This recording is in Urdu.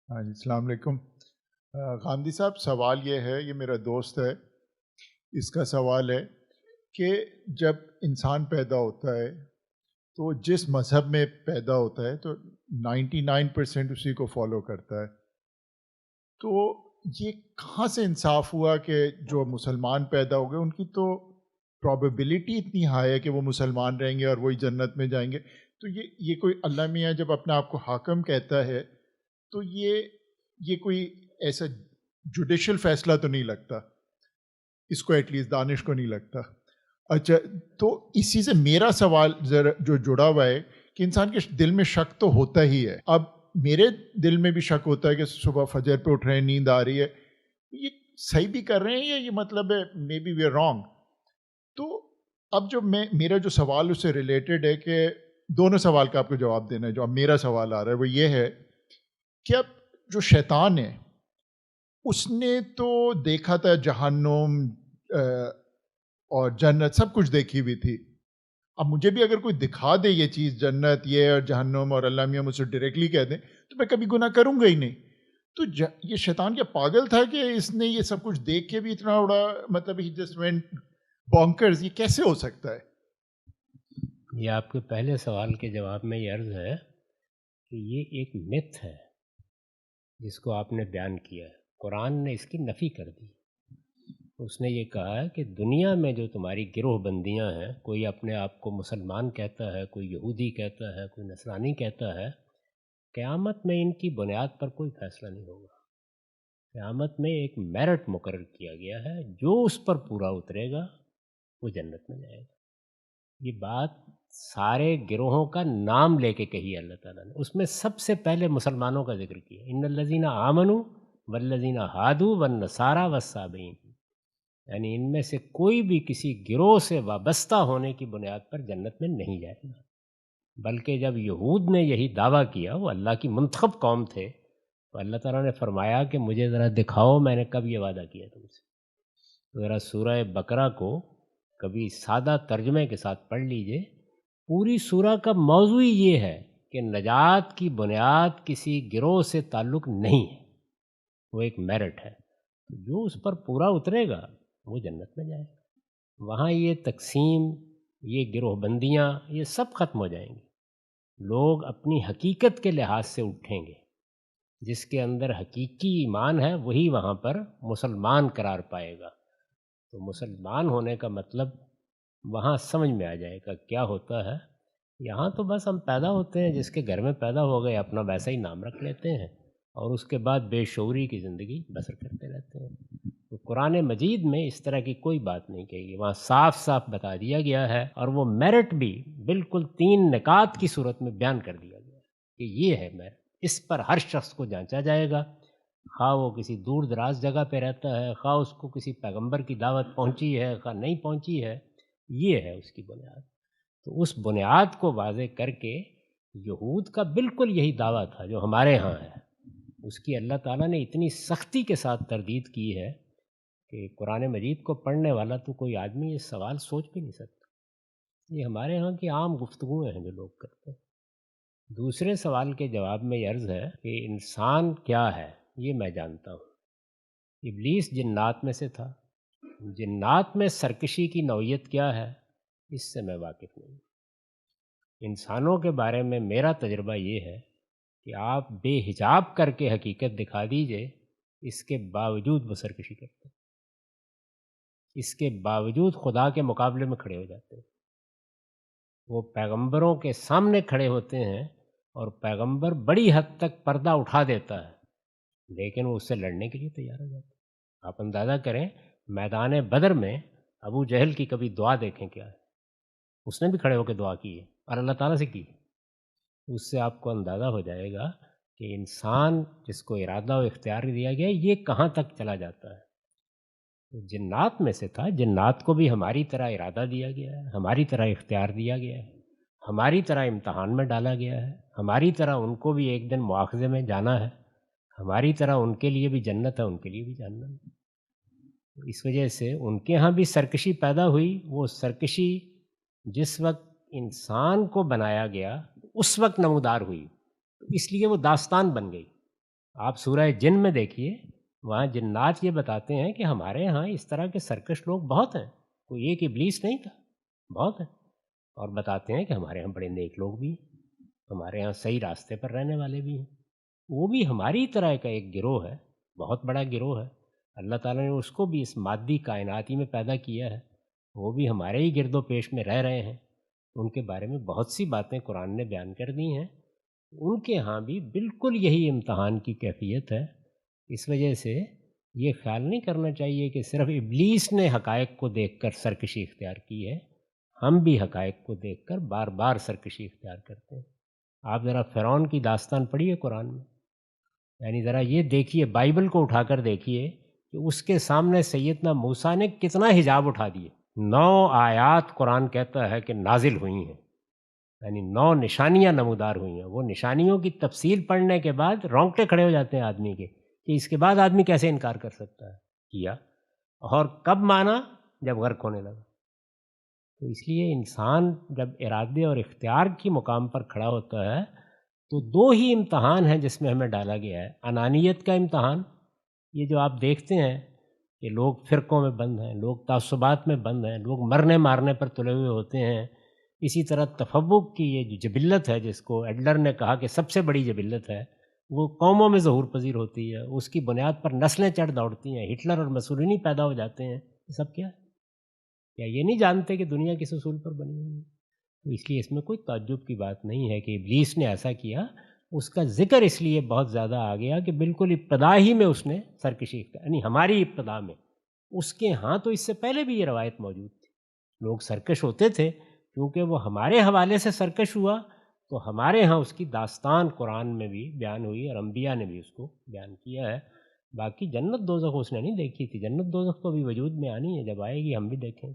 ہاں جی، السلام علیکم۔ غامدی صاحب، سوال یہ ہے، یہ میرا دوست ہے، اس کا سوال ہے کہ جب انسان پیدا ہوتا ہے تو جس مذہب میں پیدا ہوتا ہے تو 99% اسی کو فالو کرتا ہے۔ تو یہ کہاں سے انصاف ہوا کہ جو مسلمان پیدا ہو گئے ان کی تو پرابیبلٹی اتنی ہائی ہے کہ وہ مسلمان رہیں گے اور وہی جنت میں جائیں گے؟ تو یہ کوئی اللہ میاں جب اپنے آپ کو حاکم کہتا ہے تو یہ کوئی ایسا جوڈیشل فیصلہ تو نہیں لگتا اس کو، ایٹ لیسٹ دانش کو نہیں لگتا۔ اچھا، تو اسی سے میرا سوال ذرا جو جڑا ہوا ہے کہ انسان کے دل میں شک تو ہوتا ہی ہے۔ اب میرے دل میں بھی شک ہوتا ہے کہ صبح فجر پہ اٹھ رہے ہیں، نیند آ رہی ہے، یہ صحیح بھی کر رہے ہیں یا یہ مطلب ہے may be we are wrong? تو اب جو میرا جو سوال اس سے ریلیٹڈ ہے کہ دونوں سوال کا آپ کو جواب دینا ہے، جو اب میرا سوال آ رہا ہے وہ یہ ہے کہ اب جو شیطان ہے اس نے تو دیکھا تھا جہنم اور جنت، سب کچھ دیکھی ہوئی تھی۔ اب مجھے بھی اگر کوئی دکھا دے یہ چیز، جنت یہ اور جہنم، اور اللہ میاں مجھ سے ڈائریکٹلی کہہ دیں تو میں کبھی گناہ کروں گا ہی نہیں۔ تو یہ شیطان کیا پاگل تھا کہ اس نے یہ سب کچھ دیکھ کے بھی اتنا اڑا، مطلب ہی جسٹ وینٹ بونکرز؟ یہ کیسے ہو سکتا ہے؟ یہ آپ کے پہلے سوال کے جواب میں یہ عرض ہے کہ یہ ایک متھ ہے جس کو آپ نے بیان کیا ہے۔ قرآن نے اس کی نفی کر دی۔ اس نے یہ کہا ہے کہ دنیا میں جو تمہاری گروہ بندیاں ہیں، کوئی اپنے آپ کو مسلمان کہتا ہے، کوئی یہودی کہتا ہے، کوئی نصرانی کہتا ہے، قیامت میں ان کی بنیاد پر کوئی فیصلہ نہیں ہوگا۔ قیامت میں ایک میرٹ مقرر کیا گیا ہے، جو اس پر پورا اترے گا وہ جنت میں جائے گا۔ یہ بات سارے گروہوں کا نام لے کے کہی اللہ تعالیٰ نے۔ اس میں سب سے پہلے مسلمانوں کا ذکر کیا، ان الذین آمنوا والذین ہادوا والنصارى والصابئین، یعنی ان میں سے کوئی بھی کسی گروہ سے وابستہ ہونے کی بنیاد پر جنت میں نہیں جائے گا۔ بلکہ جب یہود نے یہی دعویٰ کیا، وہ اللہ کی منتخب قوم تھے، تو اللہ تعالیٰ نے فرمایا کہ مجھے ذرا دکھاؤ میں نے کب یہ وعدہ کیا تم سے۔ ذرا سورہ بقرہ کو کبھی سادہ ترجمے کے ساتھ پڑھ لیجئے۔ پوری سورہ کا موضوع ہی یہ ہے کہ نجات کی بنیاد کسی گروہ سے تعلق نہیں ہے، وہ ایک میرٹ ہے۔ جو اس پر پورا اترے گا وہ جنت میں جائے گا۔ وہاں یہ تقسیم، یہ گروہ بندیاں، یہ سب ختم ہو جائیں گی۔ لوگ اپنی حقیقت کے لحاظ سے اٹھیں گے۔ جس کے اندر حقیقی ایمان ہے وہی وہاں پر مسلمان قرار پائے گا۔ تو مسلمان ہونے کا مطلب وہاں سمجھ میں آ جائے گا کیا ہوتا ہے۔ یہاں تو بس ہم پیدا ہوتے ہیں، جس کے گھر میں پیدا ہو گئے اپنا ویسا ہی نام رکھ لیتے ہیں، اور اس کے بعد بے شعوری کی زندگی بسر کرتے رہتے ہیں۔ تو قرآن مجید میں اس طرح کی کوئی بات نہیں کہی گئی، وہاں صاف صاف بتا دیا گیا ہے، اور وہ میرٹ بھی بالکل 3 نکات کی صورت میں بیان کر دیا گیا ہے کہ یہ ہے میرٹ، اس پر ہر شخص کو جانچا جائے گا، خواہ وہ کسی دور دراز جگہ پہ رہتا ہے، خواہ اس کو کسی پیغمبر کی دعوت پہنچی ہے، خواہ نہیں پہنچی ہے، یہ ہے اس کی بنیاد۔ تو اس بنیاد کو واضح کر کے یہود کا بالکل یہی دعویٰ تھا جو ہمارے ہاں ہے، اس کی اللہ تعالیٰ نے اتنی سختی کے ساتھ تردید کی ہے کہ قرآن مجید کو پڑھنے والا تو کوئی آدمی یہ سوال سوچ بھی نہیں سکتا۔ یہ ہمارے ہاں کی عام گفتگویں ہیں جو لوگ کرتے ہیں۔ دوسرے سوال کے جواب میں یہ عرض ہے کہ انسان کیا ہے، یہ میں جانتا ہوں۔ ابلیس جنات میں سے تھا، جنات میں سرکشی کی نوعیت کیا ہے اس سے میں واقف نہیں۔ انسانوں کے بارے میں میرا تجربہ یہ ہے کہ آپ بے حجاب کر کے حقیقت دکھا دیجئے، اس کے باوجود وہ سرکشی کرتے ہیں، اس کے باوجود خدا کے مقابلے میں کھڑے ہو جاتے ہیں۔ وہ پیغمبروں کے سامنے کھڑے ہوتے ہیں اور پیغمبر بڑی حد تک پردہ اٹھا دیتا ہے، لیکن وہ اس سے لڑنے کے لیے تیار ہو جاتے ہیں۔ آپ اندازہ کریں، میدان بدر میں ابو جہل کی کبھی دعا دیکھیں کیا ہے، اس نے بھی کھڑے ہو کے دعا کی ہے اور اللہ تعالیٰ سے کی ہے۔ اس سے آپ کو اندازہ ہو جائے گا کہ انسان جس کو ارادہ و اختیار دیا گیا ہے، یہ کہاں تک چلا جاتا ہے۔ تو جنات میں سے تھا، جنات کو بھی ہماری طرح ارادہ دیا گیا ہے، ہماری طرح اختیار دیا گیا ہے، ہماری طرح امتحان میں ڈالا گیا ہے، ہماری طرح ان کو بھی ایک دن مواخذے میں جانا ہے، ہماری طرح ان کے لیے بھی جنت ہے، ان کے لیے بھی جہنم ہے۔ اس وجہ سے ان کے ہاں بھی سرکشی پیدا ہوئی۔ وہ سرکشی جس وقت انسان کو بنایا گیا اس وقت نمودار ہوئی، اس لیے وہ داستان بن گئی۔ آپ سورہ جن میں دیکھیے، وہاں جنات یہ بتاتے ہیں کہ ہمارے یہاں اس طرح کے سرکش لوگ بہت ہیں، کوئی ایک ابلیس نہیں تھا، بہت ہیں، اور بتاتے ہیں کہ ہمارے یہاں بڑے نیک لوگ بھی ہیں، ہمارے یہاں صحیح راستے پر رہنے والے بھی ہیں، وہ بھی ہماری طرح کا ایک گروہ ہے، بہت بڑا گروہ ہے، اللہ تعالیٰ نے اس کو بھی اس مادی کائناتی میں پیدا کیا ہے، وہ بھی ہمارے ہی گرد و پیش میں رہ رہے ہیں، ان کے بارے میں بہت سی باتیں قرآن نے بیان کر دی ہیں، ان کے ہاں بھی بالکل یہی امتحان کی کیفیت ہے۔ اس وجہ سے یہ خیال نہیں کرنا چاہیے کہ صرف ابلیس نے حقائق کو دیکھ کر سرکشی اختیار کی ہے، ہم بھی حقائق کو دیکھ کر بار بار سرکشی اختیار کرتے ہیں۔ آپ ذرا فرعون کی داستان پڑھیے قرآن میں، یعنی ذرا یہ دیکھیے، بائبل کو اٹھا کر دیکھیے کہ اس کے سامنے سیدنا موسیٰ نے کتنا حجاب اٹھا دیے۔ 9 آیات قرآن کہتا ہے کہ نازل ہوئی ہیں، یعنی 9 نشانیاں نمودار ہوئی ہیں۔ وہ نشانیوں کی تفصیل پڑھنے کے بعد رونگٹے کھڑے ہو جاتے ہیں آدمی کے کہ اس کے بعد آدمی کیسے انکار کر سکتا ہے، کیا، اور کب مانا؟ جب غرق ہونے لگا۔ تو اس لیے انسان جب ارادے اور اختیار کی مقام پر کھڑا ہوتا ہے تو 2 ہی امتحان ہیں جس میں ہمیں ڈالا گیا ہے۔ انانیت کا امتحان، یہ جو آپ دیکھتے ہیں کہ لوگ فرقوں میں بند ہیں، لوگ تعصبات میں بند ہیں، لوگ مرنے مارنے پر تلے ہوئے ہوتے ہیں۔ اسی طرح تفوق کی یہ جو جبلت ہے، جس کو ایڈلر نے کہا کہ سب سے بڑی جبلت ہے، وہ قوموں میں ظہور پذیر ہوتی ہے، اس کی بنیاد پر نسلیں چڑھ دوڑتی ہیں، ہٹلر اور مسولینی پیدا ہو جاتے ہیں۔ یہ سب کیا ہے؟ کیا یہ نہیں جانتے کہ دنیا کس اصول پر بنی ہوئی ہے؟ تو اس لیے اس میں کوئی تعجب کی بات نہیں ہے کہ ابلیس نے ایسا کیا۔ اس کا ذکر اس لیے بہت زیادہ آ گیا کہ بالکل ابتدا ہی میں اس نے سرکشی اختیار، یعنی ہماری ابتدا میں، اس کے ہاں تو اس سے پہلے بھی یہ روایت موجود تھی، لوگ سرکش ہوتے تھے، کیونکہ وہ ہمارے حوالے سے سرکش ہوا تو ہمارے ہاں اس کی داستان قرآن میں بھی بیان ہوئی اور انبیاء نے بھی اس کو بیان کیا ہے۔ باقی جنت دوزخ اس نے نہیں دیکھی تھی، جنت دوزخ تو ابھی وجود میں آنی ہے، جب آئے گی ہم بھی دیکھیں گے۔